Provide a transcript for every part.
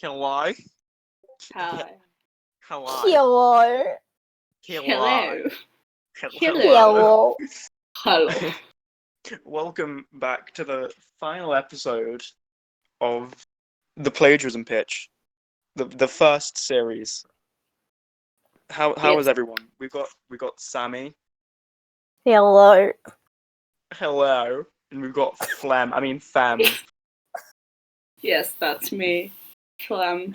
Hello. Hi. Hello. Hello. Hello. Hello. Hello. Welcome back to the final episode of the Plagiarism Pitch, the first series. How Yes. is everyone? We got Sammy. Hello. Hello. And we've got Fem. Yes, that's me. Hello.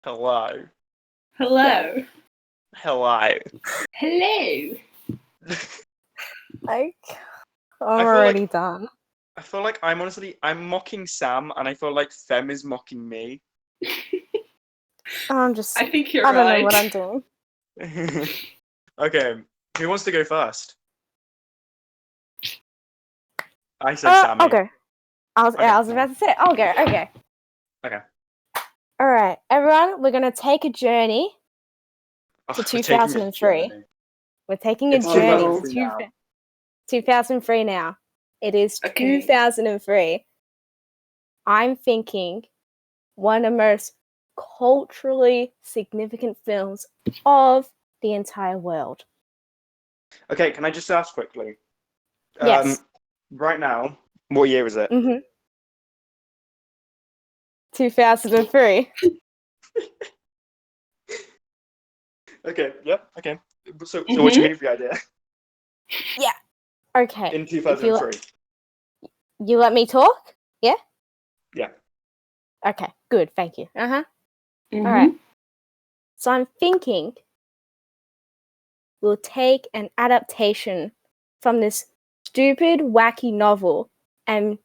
Hello. Hello. Hello. I'm feel already like- done. I feel like I'm mocking Sam, and I feel like Fem is mocking me. I'm just. I think you're I don't right. know what I'm doing. Okay, who wants to go first? I said Sammy. I'll go. I was Okay. about to say. I'll go. Okay. Okay. All right, everyone. We're gonna take a journey. Oh, To we're taking a 2003. journey. We're taking a It's journey. 2003 now. 2003 now. It is Okay. 2003. I'm thinking one of the most culturally significant films of the entire world. Okay, can I just ask quickly? Yes. Right now, what year is it? 2003. Okay, yep, okay. So what's your movie idea? Okay. In 2003. You let me talk? Yeah? Yeah. Okay, good. Thank you. Mhm. All right. So I'm thinking we'll take an adaptation from this stupid, wacky novel and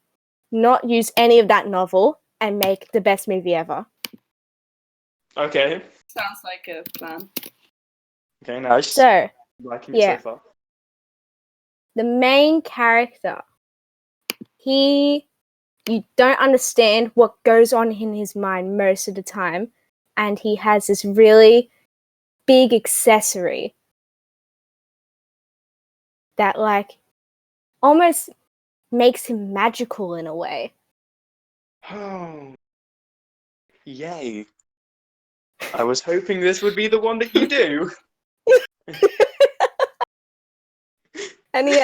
not use any of that novel and make the best movie ever. Okay. Sounds like a plan. Okay, nice. So, Liking yeah. it so far. the main character, you don't understand what goes on in his mind most of the time, and he has this really big accessory that almost makes him magical in a way. Oh. Yay. I was hoping this would be the one that you do. And he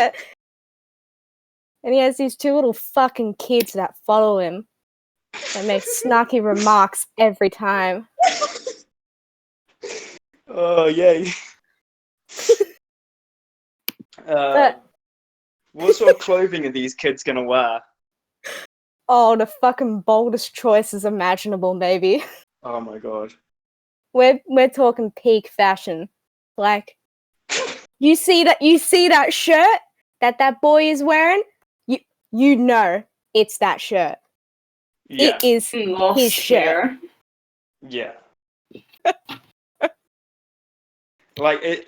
has these two little fucking kids that follow him and make snarky remarks every time. Oh, yay. But What sort of clothing are these kids gonna wear? oh, the fucking boldest choices imaginable, baby. Oh my god. We're talking peak fashion. Like, you see that shirt that boy is wearing? You know it's that shirt. Yeah. It is Lost his shirt. here. Yeah. Like it.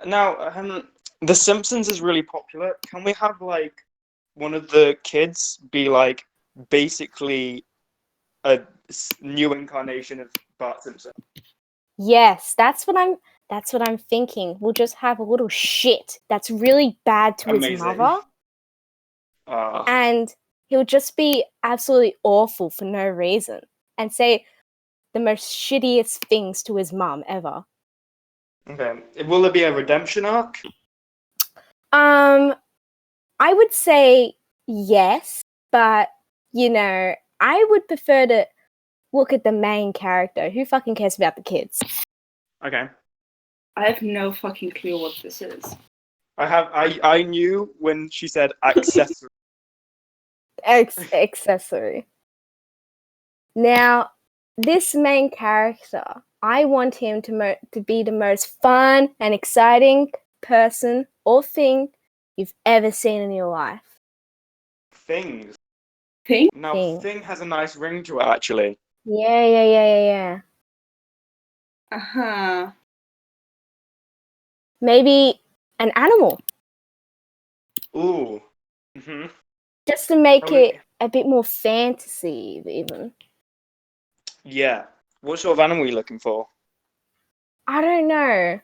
Now, The Simpsons is really popular. Can we have one of the kids be basically a new incarnation of Bart Simpson? Yes, that's what I'm thinking. We'll just have a little shit that's really bad to his Amazing. mother, and he'll just be absolutely awful for no reason and say the most shittiest things to his mum ever. Okay. Will there be a redemption arc? I would say yes, but I would prefer to look at the main character. Who fucking cares about the kids? Okay. I have no fucking clue what this is. I knew when she said accessory. Accessory. Now, this main character, I want him to be the most fun and exciting person or thing you've ever seen in your life. Things. Thing? Now, Thing. thing has a nice ring to it, actually. Yeah. Uh-huh. Maybe an animal, Ooh. Mm-hmm. just to make Probably- it a bit more fantasy, even. Yeah. What sort of animal are you looking for? I don't know.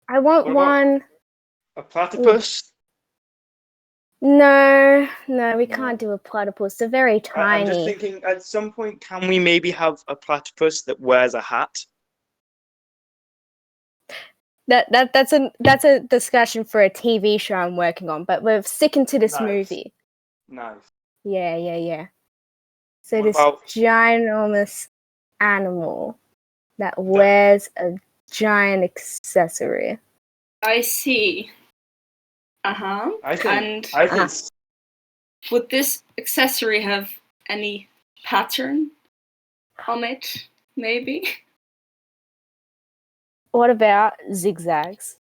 I want What about- one. A platypus? No, we No. can't do a platypus. They're very I'm just tiny. thinking, at some point, can we maybe have a platypus that wears a hat? That's a discussion for a TV show I'm working on, but we're sticking to this Nice. movie. Nice. Yeah. So What this about- ginormous animal that wears a giant accessory. I see. Uh-huh. I think. And would this accessory have any pattern on it, maybe? What about zigzags?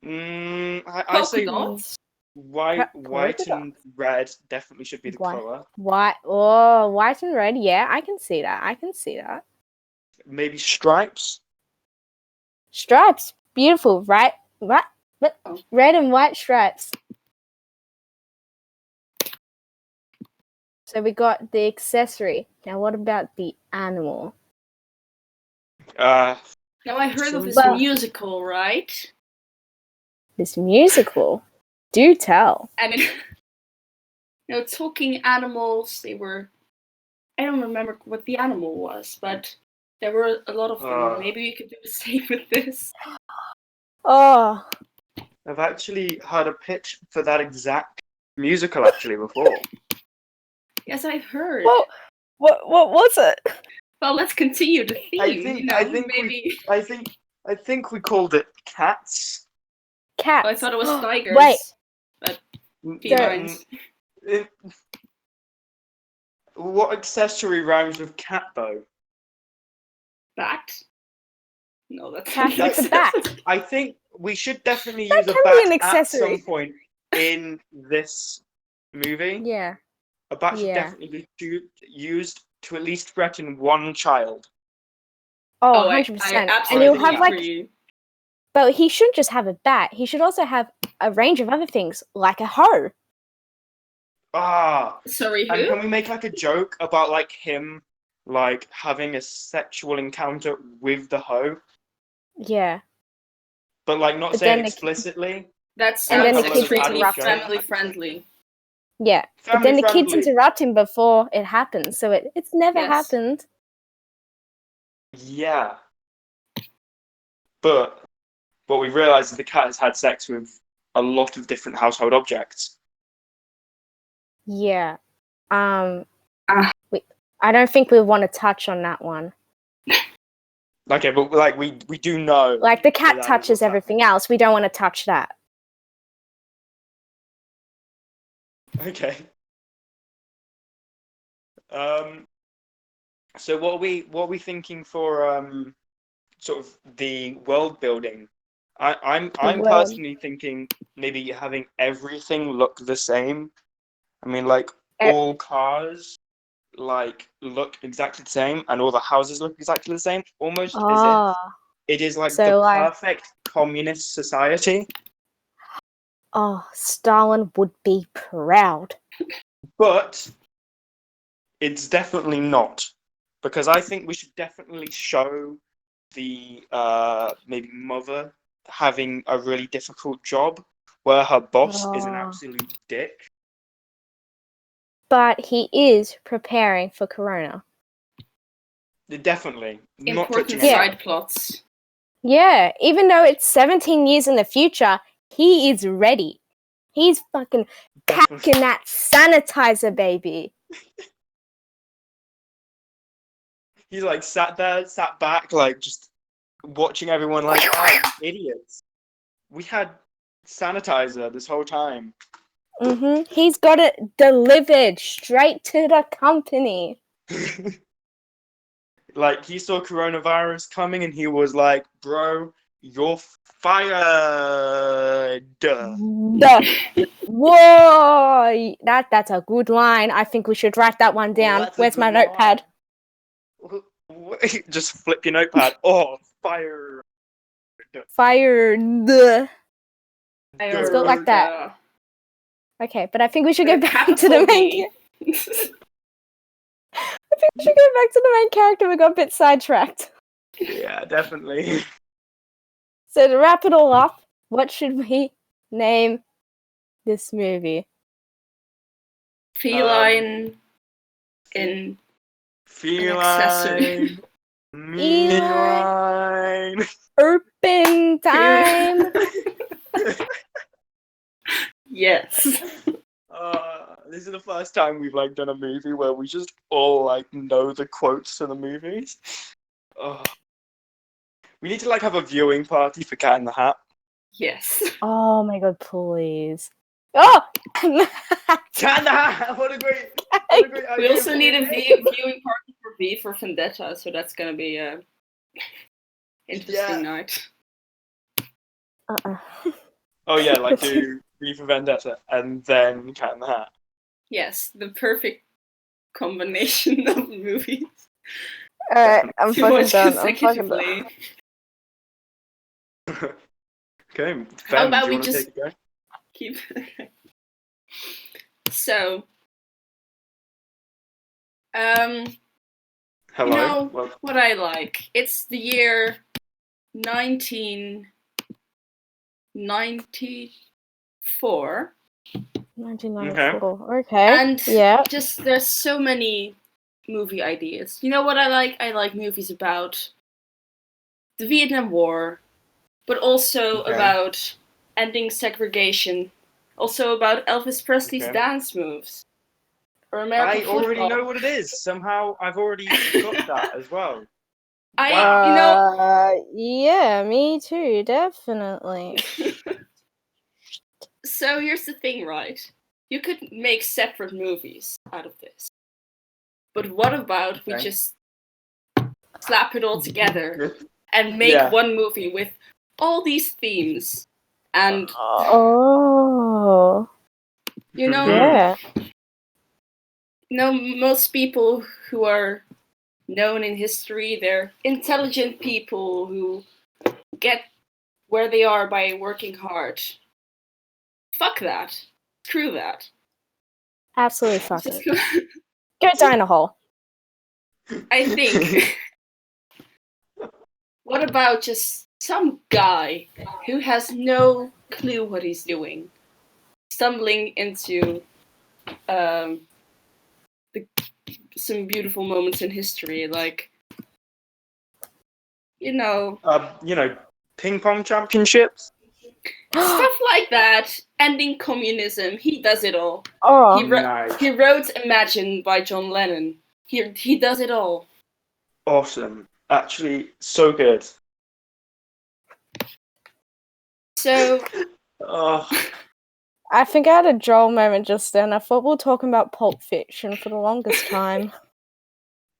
I say Polka dots? white Polka and red definitely should be the color. White and red. Yeah, I can see that. Maybe stripes. Stripes, beautiful, right? Red and white stripes. So we got the accessory. Now, what about the animal? Now I heard of this Well- musical, right? This musical. Do tell. And talking animals, they were. I don't remember what the animal was, but there were a lot of them. Maybe we could do the same with this. Oh, I've actually heard a pitch for that exact musical actually before. Yes, I've heard. well, what was it? Well, let's continue the theme. I think we called it Cats. Cats. Oh, I thought it was tigers. Wait. But Mm, felines. What accessory rhymes with cat though? Bat? No, that's Cat not with a an bat. accessory. I think we should definitely That use a can be bat an at accessory. some point in this movie. Yeah. A bat should Yeah. definitely be used to at least threaten one child. Oh, I 100%. And absolutely you'll have agree. but he shouldn't just have a bat. He should also have a range of other things, like a hoe. Sorry, And who? can we make like a joke about like him like having a sexual encounter with the hoe, Yeah. but like not But saying then the- explicitly? That's And then the kids strictly interrupt him. family friendly. Yeah. But then the kids Family-friendly. interrupt him before it happens, so it's never Yes. happened. Yeah. But what we realised is the cat has had sex with a lot of different household objects. Yeah. I Ah. don't think we want to touch on that one. Okay, but like we do know. Like the cat that is touches what's everything else. We don't want to touch that. happening. Okay. So what are we thinking for sort of the world building? I'm world. personally thinking maybe having everything look the same. I mean, like Eh. all cars like look exactly the same, and all the houses look exactly the same, almost as Oh. if it is like So, the like- perfect communist society. Oh, Stalin would be proud. But it's definitely not, because I think we should definitely show the maybe mother having a really difficult job where her boss is an Oh. absolute dick. But he is preparing for Corona. Definitely. Not Important touching Yeah. anyone. side plots. Yeah, even though it's 17 years in the future, he is ready. He's fucking Definitely. packing that sanitizer, baby. He's like sat back, like just watching everyone like, oh, you idiots. We had sanitizer this whole time. He's got it delivered straight to the company. Like he saw coronavirus coming and he was like, bro, you're fired. Whoa, that's a good line. I think we should write that one down. That's a Where's my good notepad? line. Just flip your notepad. Oh, fire. Fired. Let's go like that. Okay, but I think we should go back to the main. I think we should go back to the main character. We got a bit sidetracked. Yeah, definitely. So to wrap it all up, what should we name this movie? Feline in accessory. Feline. Open time. Yes. This is the first time we've like done a movie where we just all like know the quotes to the movies. We need to like have a viewing party for Cat in the Hat. Yes. Oh my god, please. Oh! Cat in the Hat! What a great idea. We also for need a it. viewing party for V for Vendetta, so that's gonna be a interesting Yeah. night. Oh yeah, like do V for Vendetta and then Cat in the Hat. Yes, the perfect combination of movies. Alright, I'm Too fucking much done. I'm fucking done. consecutively. Okay, How Ben, about do you we want to just take it go? keep? So, Hello. you know Well, what I like? It's the year 1994. 1994. Okay. And yeah. just there's so many movie ideas. You know what I like? I like movies about the Vietnam War, but also Okay. about ending segregation, also about Elvis Presley's Okay. dance moves, or American I already football. know what it is. Somehow I've already got that as well. Yeah, me too, definitely. So here's the thing, right? You could make separate movies out of this. But what about we just slap it all together and make one movie with all these themes? And Oh. you know, Yeah. most people who are known in history, they're intelligent people who get where they are by working hard. Fuck that. Screw that. Absolutely fuck it. Go die in a hole. I think. What about just some guy who has no clue what he's doing, stumbling into some beautiful moments in history, like ping pong championships. stuff like that. Ending communism. He does it all. Oh, Nice. He wrote "Imagine" by John Lennon. He does it all. Awesome. Actually, so good. So I think I had a Joel moment just then. I thought we were talking about Pulp Fiction for the longest time.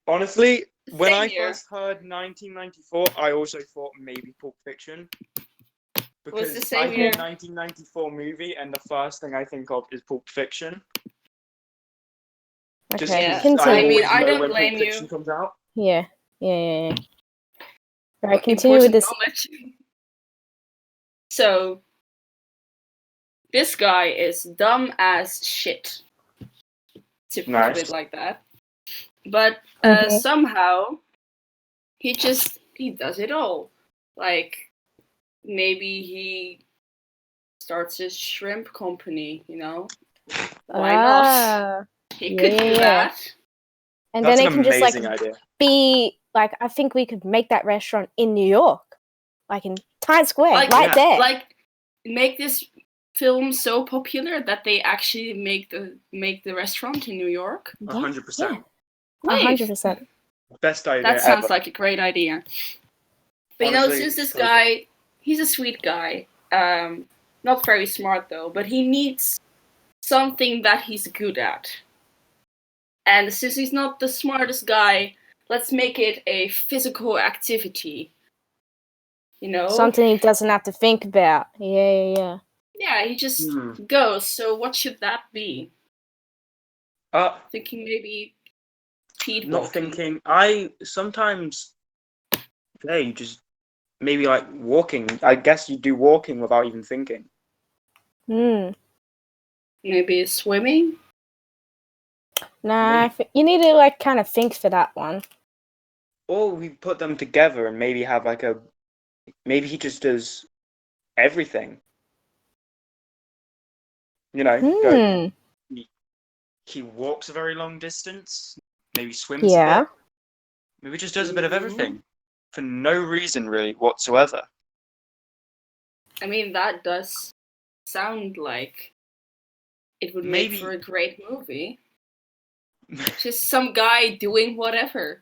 Honestly, when Same I year. first heard 1994, I also thought maybe Pulp Fiction. Because the I same hear year. 1994 movie, and the first thing I think of is Pulp Fiction. Just Okay, Yeah. continue. I mean, always I know don't when blame Pulp Fiction you. comes out. Yeah. Alright, continue with Important this. knowledge. So, this guy is dumb as shit, to put Nice. it like that. But Mhm. somehow, he does it all. Like, maybe he starts a shrimp company, you know? Why not? He could do that. And That's then an it can just like amazing idea. be like, I think we could make that restaurant in New York, like in Times Square, Like, right there. Like, make this film so popular that they actually make the restaurant in New York. 100%. 100%. Best idea That sounds ever. like a great idea. But Honestly, since this so guy, he's a sweet guy, not very smart though, but he needs something that he's good at. And since he's not the smartest guy, let's make it a physical activity. You know? Something he doesn't have to think about. Yeah. Yeah, he just goes. So what should that be? Thinking maybe speed Not walking. thinking. I sometimes you just maybe like walking. I guess you do walking without even thinking. Maybe swimming? Nah, you need to like kind of think for that one. Or we put them together and maybe have like maybe he just does everything. You know, go. Hmm. He walks a very long distance. Maybe swims a Yeah. bit. Maybe just does a bit of everything for no reason really whatsoever. I mean, that does sound like it would make for Maybe a great movie. Just some guy doing whatever.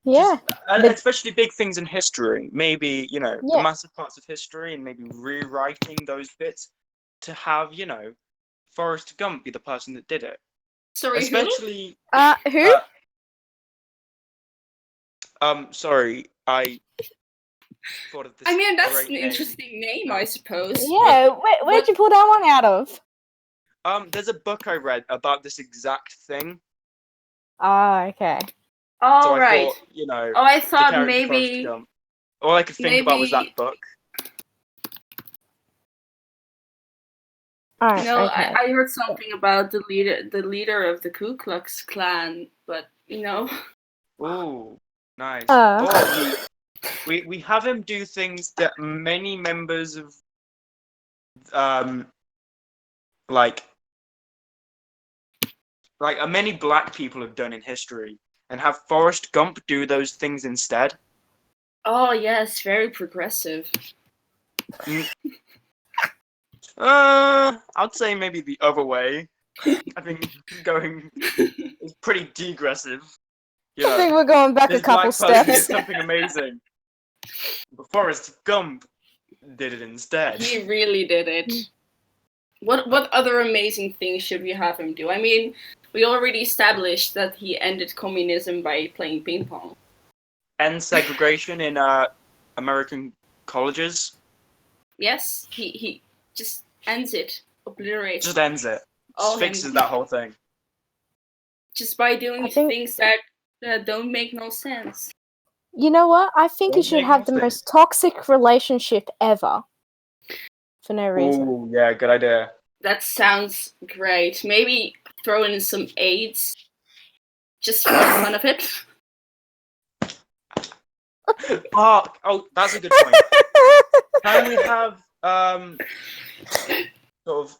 Yeah. and But- especially big things in history. Maybe, the Yeah. massive parts of history and maybe rewriting those bits to have, Forrest Gump be the person that did it. Sorry, Especially Who? sorry, I thought of this I mean, that's great an name. interesting name, I suppose. Yeah. Where'd you pull that one out of? There's a book I read about this exact thing. Ah, okay. All So I right. thought, Oh, I the thought character Forrest maybe. Gump. All I could think about was that book. All right. No, Okay. I heard something about the leader of the Ku Klux Klan, but Ooh, nice. Uh. Or we have him do things that many members of like many black people have done in history, and have Forrest Gump do those things instead. Oh yes, very progressive. I'd say maybe the other way. I think going is pretty degressive. I think we're going back a This couple black person did steps. something amazing, but Forrest Gump did it instead. He really did it. What other amazing things should we have him do? I mean, we already established that he ended communism by playing ping pong. End segregation in American colleges. Yes, he just ends it, obliterates. Just ends it. all Just fixes him. that whole thing. Just by doing I think- things that don't make no sense. You know what? I think you Don't should make have the no sense. most toxic relationship ever. For no reason. Ooh, yeah, good idea. That sounds great. Maybe throw in some AIDS, just for the fun of it. Oh, that's a good point. Can we have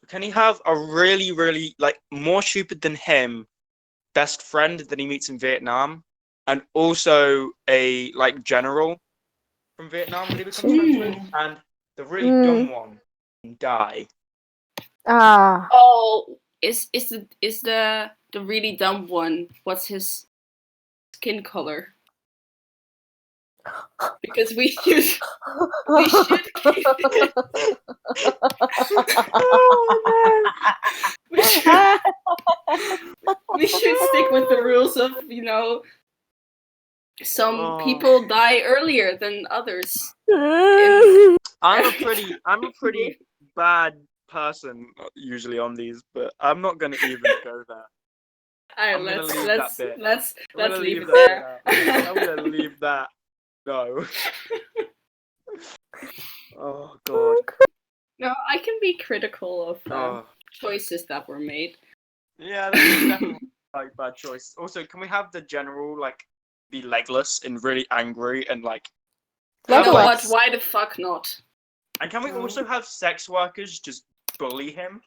can he have a really, really more stupid than him best friend that he meets in Vietnam, and also a general from Vietnam that he becomes friends with, and the really dumb one can die. Ah. Oh, is the really dumb one? What's his skin color? Because we should keep it. We should stick with the rules of some people die earlier than others. I'm a pretty bad person usually on these, but I'm not gonna even go there. I'm gonna leave that bit. Let's leave it that there. bit out. I'm gonna leave that. No. Oh god. No, I can be critical of Oh. choices that were made. Yeah, that's definitely bad choice. Also, can we have the general be legless and really angry and You know what? Legless. Why the fuck not? And can we also have sex workers just bully him?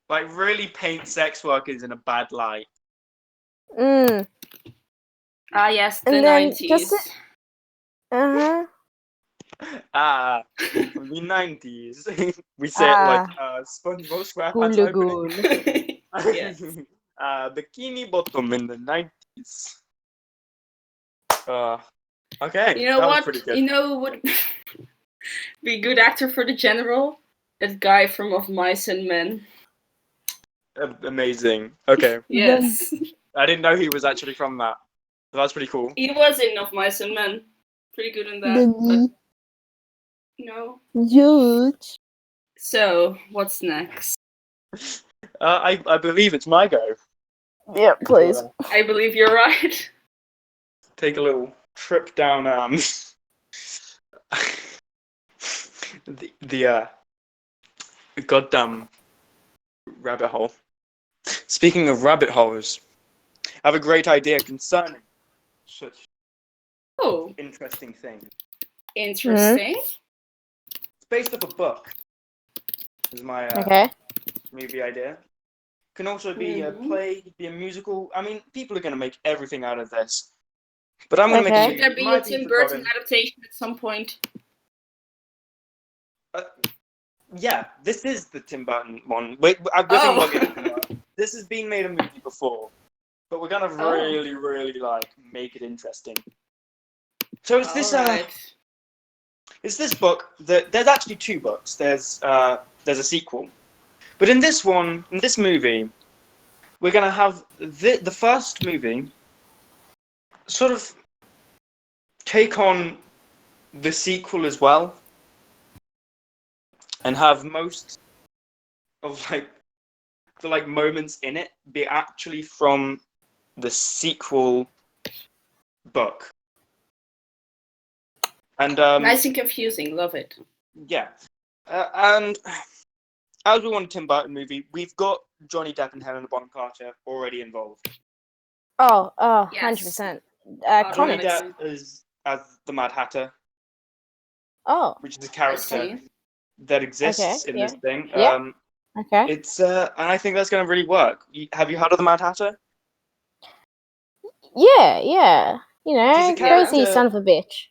Really paint sex workers in a bad light. Ah, yes, the And then 90s. just the 90s. We say it like SpongeBob SquarePants opening. Yes. Bikini Bottom in the 90s. Okay. You know that was what? pretty good. You know what would be a good actor for the general? That guy from Of Mice and Men. Amazing. Okay. Yes. I didn't know he was actually from that. So that's pretty cool. He was in Of Mice and Men. Pretty good in that. But, Huge. So, what's next? I believe it's my go. Yeah, please. I believe you're right. Take a little trip down the goddamn rabbit hole. Speaking of rabbit holes, I have a great idea concerning such Oh, interesting things. interesting. based off a book. Is my Okay. movie idea. Can also be a play, be a musical. I mean, people are going to make everything out of this. But I'm going to Okay. make Should a there movie. be Might a be Tim forgotten. Burton adaptation at some point? Yeah, this is the Tim Burton one. We're thinking about the other one. This has been made a movie before, but we're gonna really, really like make it interesting. So it's this it's this book that there's actually two books. There's a sequel, but in this movie, we're gonna have the first movie sort of take on the sequel as well, and have most of the moments in it be actually from the sequel book. And Nice and confusing. Love it. yeah, and as we want a Tim Burton movie, we've got Johnny Depp and Helena Bonham Carter already involved. Oh, Yes. 100%. Johnny Comics. Depp is as the Mad Hatter, Oh, which is a I character see. that exists Okay, in this thing. Yeah. okay. It's and I think that's going to really work. Have you heard of the Mad Hatter? Yeah. You He's a know, character. crazy son of a bitch.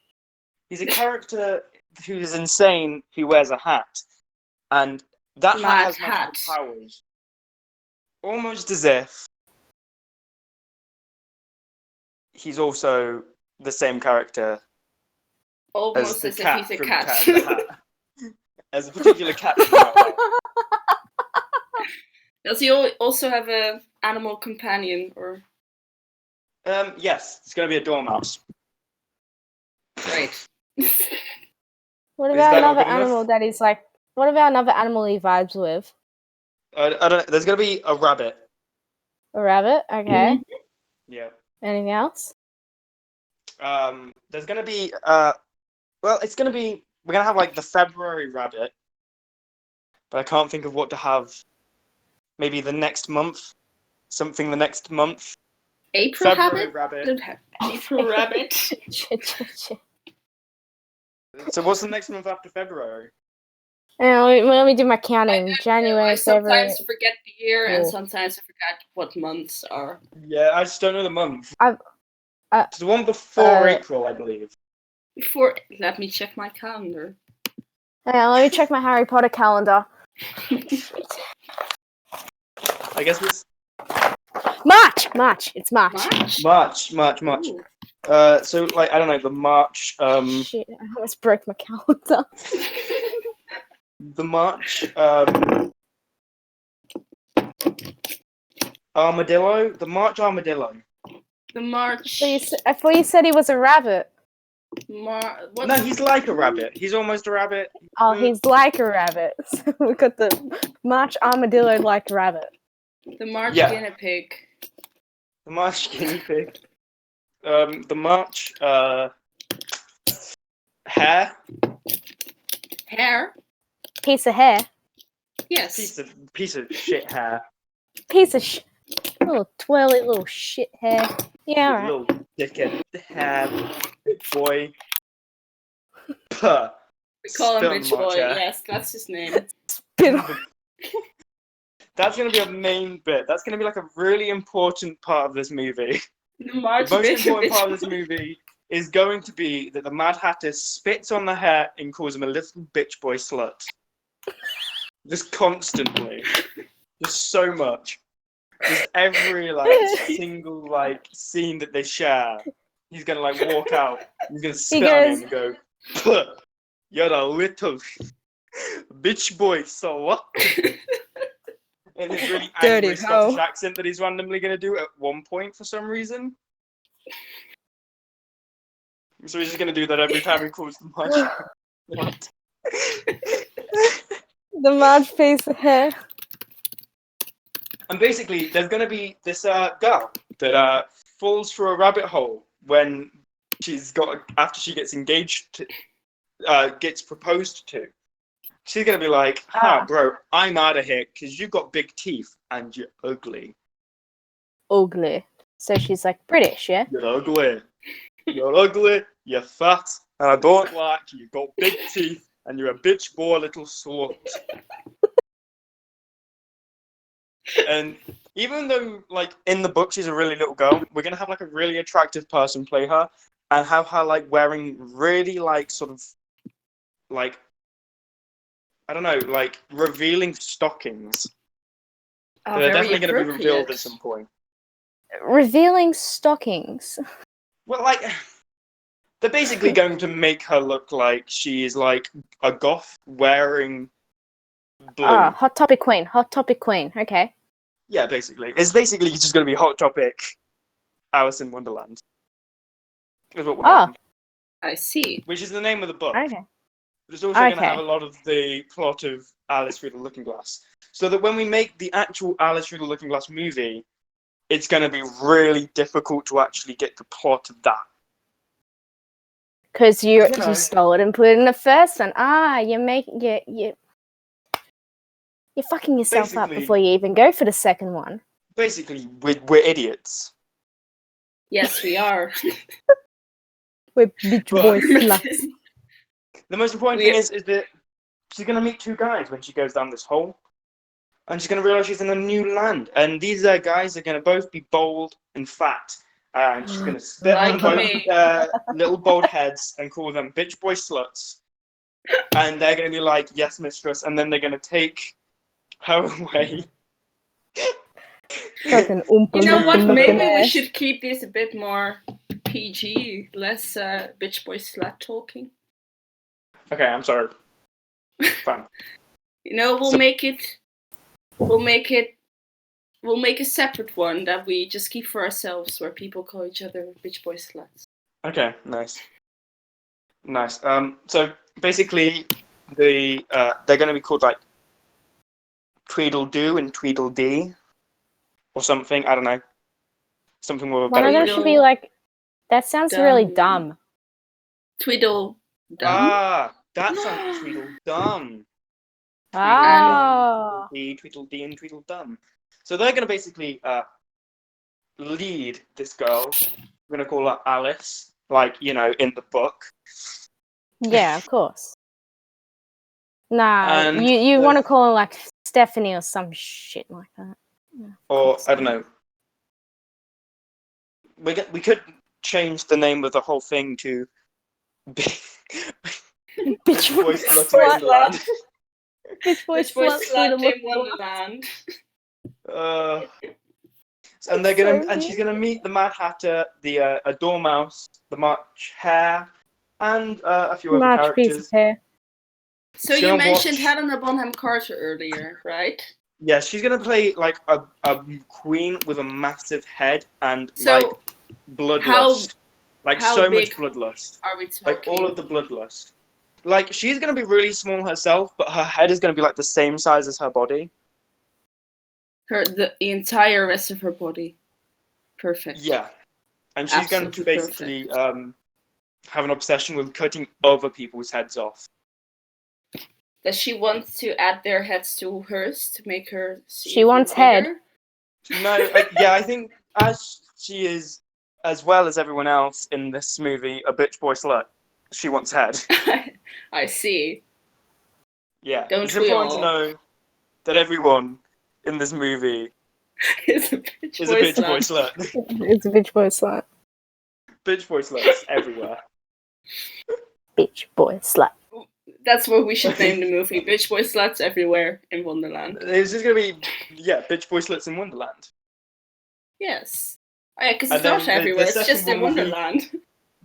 He's a character who is insane, who wears a hat, and that Mad hat has Hat. magical powers, almost as if he's also the same character Almost the as if cat he's a from cat. Cat in the Hat. As a particular cat from the Hat. Does he also have a animal companion or? Yes, it's going to be a dormouse. Right. What Is about that not another good enough? animal that is like? What about another animal he vibes with? I don't know. There's going to be a rabbit. A rabbit. Okay. Yeah. Anything else? There's going to be it's going to be we're going to have the February rabbit, but I can't think of what to have. Maybe the next month, something the next month. April February rabbit. rabbit. April rabbit. So what's the next month after February? Let me do my counting. January, I February. sometimes forget the year, and Cool. sometimes I forget what months are. Yeah, I just don't know the month. It's the one before April, I believe. Let me check my calendar. Let me check my Harry Potter calendar. I guess it's March. It's March. March. March. Ooh. So I don't know, the March. Shit, I almost broke my calendar. The March. Armadillo. The March armadillo. The March. I thought you said he was a rabbit. What? No, he's like a rabbit. He's almost a rabbit. Oh, he's like a rabbit. So we got the March armadillo like a rabbit. The March Yeah. guinea pig. The March guinea pig. The March hare. Hair. Piece of hair. Yes. Piece of shit hare. Piece of little twirly little shit hair. Yeah, alright. Little dickhead hare. Bitch boy. Puh. We call him Spit on Bitch the March Boy. hare. Yes, that's his name. That's going to be a main bit. That's going to be a really important part of this movie. The March The most bitch important part of bitch this movie is going to be that the Mad Hatter spits on the hair and calls him a little bitch boy slut. Just constantly. Just so much. Just every single scene that they share, he's gonna walk out. He's gonna spit on him and go, "Puh, you're a little bitch boy slut." In his really Dirty angry Scottish accent that he's randomly gonna do at one point for some reason. So he's just gonna do that every time he calls the March. The March piece of hair. And basically, there's going to be this girl that falls through a rabbit hole when after she gets engaged to, gets proposed to. She's going to be like, bro, I'm out of here because you got big teeth and you're ugly. Ugly. So she's British, yeah? You're ugly. You're ugly, you're fat, and I don't like you. You got big teeth and you're a bitch boy little slut. And even though, like, in the book she's a really little girl, we're gonna have like a really attractive person play her, and have her like wearing really like sort of like, I don't know, like revealing stockings. Oh, They're very definitely going to be revealed appropriate. at some point. Revealing stockings. Well, like, they're basically going to make her look like she is like a goth wearing blue. Hot topic queen. Hot topic queen. Okay. Yeah, basically. It's basically just going to be Hot Topic Alice in Wonderland. Is what we're making. I see. Which is the name of the book. Okay. But it's also going to Okay. have a lot of the plot of Alice Through the Looking Glass. So that when we make the actual Alice Through the Looking Glass movie, it's going to be really difficult to actually get the plot of that. Because you know. stole it and put it in the first one. You're fucking yourself up Basically- before you even go for the second one. Basically, we're idiots. Yes, we are. We're bitch But- boy sluts. The most important thing is that she's going to meet two guys when she goes down this hole. And she's going to realize she's in a new land. And these guys are going to both be bold and fat. And she's going to spit on Like both me. little bald heads and call them bitch boy sluts. And they're going to be like, yes, mistress. And then they're going to take her away. Fucking oompa You know loompa what? looking Maybe we ass. should keep this a bit more PG, less bitch boy slut talking. Okay, I'm sorry. Fine. You know, we'll make a separate one that we just keep for ourselves, where people call each other bitch boy sluts. Okay, nice. Nice. So basically, they're going to be called like Tweedledoo and Tweedledee, or something. I don't know. Something with a One of better. them should be like, that sounds really dumb. Tweedle dumb. Ah, that sounds Tweedledum. Oh. Tweedledee and Tweedledum. So they're going to basically lead this girl. We're going to call her Alice, like, you know, in the book. Yeah, of course. Nah, And you want to call her like Stephanie or some shit like that. Yeah, of Or, course. I don't know. We could change the name of the whole thing to Bitch boy Slut slut. Wonderland. Bitch boy Bitch boy slut. slut Tweedle in Wonderland. And they're So and she's gonna meet the Mad Hatter, a Dormouse, the March Hare, and a few other March piece of characters. hair. So She's you gonna mentioned watch- Helena Bonham Carter earlier, right? Yeah, she's gonna play like a queen with a massive head and So like bloodlust, like how so big much bloodlust, are we talking? like all of the bloodlust. Like she's gonna be really small herself, but her head is gonna be like the same size as her body. The entire rest of her body. Perfect. Yeah, and she's going to Absolutely basically have an obsession with cutting other people's heads off. Does she want to add their heads to hers to make her? She wants head. No, yeah, I think as she is, as well as everyone else in this movie, a bitch boy slut. She wants head. I see. Yeah, Don't it's we important all? to know that everyone in this movie Is a bitch is boy a bitch slut. boy slut. It's a bitch boy slut. Bitch boy sluts everywhere. Bitch boy slut. That's what we should name the movie. Bitch boy sluts everywhere in Wonderland. It's just gonna be bitch boy sluts in Wonderland. Yes. Oh, yeah, because And it's not then the everywhere. It's second just in one will be Wonderland.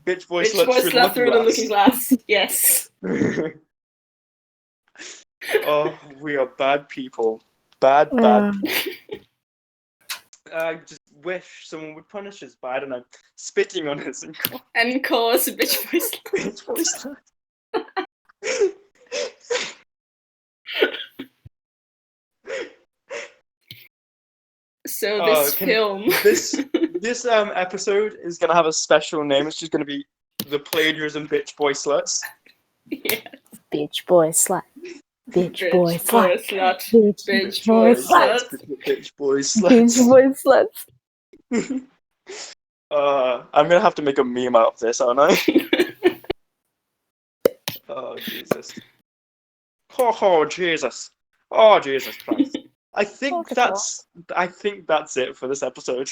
Bitch boy Bitch sluts boy through slut through the looking the glass. Yes. glass. Oh, we are bad people. Bad. I just wish someone would punish us by, I don't know, spitting on us and And call us a bitch boy slut. bitch boy slut. So Oh, this film. This episode is gonna have a special name. It's just gonna be the Plagiarism Bitch Boy Sluts. Yeah. Bitch boy slut. Bitch boy slut. slut. Bitch boy slut. Bitch boy Bitch sluts. boy sluts. I'm gonna have to make a meme out of this, aren't I? Oh Jesus. Oh, Jesus. Oh, Jesus Christ. I think Wonderful. that's it for this episode.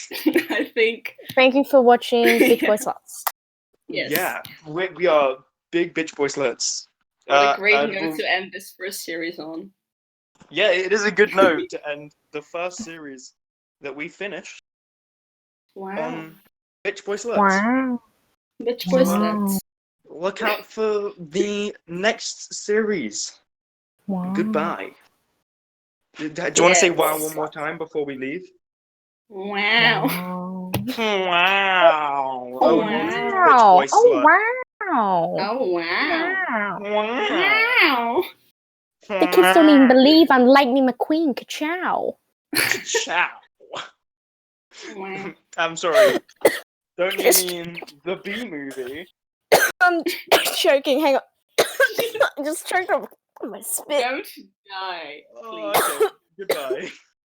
I think Thank you for watching Bitch Boy Slots. yes. Yeah, we are big bitch boy sluts. What a great And note we'll- to end this first series on. yeah, it is a good note to end the first series that we finished Wow. on bitch boy sluts. Wow. Bitch boy sluts. Look out for the next series. Wow. Goodbye. Do you want to say wow Yes. one more time before we leave? Wow. Wow. Wow. Oh, you wow. bitch boy Oh, slut. wow. Oh wow. Wow. Wow. The kids don't even believe I'm Lightning McQueen. Ka-chow. Ciao. Wow. I'm sorry. Don't you mean the B movie? I'm choking. Hang on. I just choked on my spit. Don't die, Oh, please. okay. Goodbye.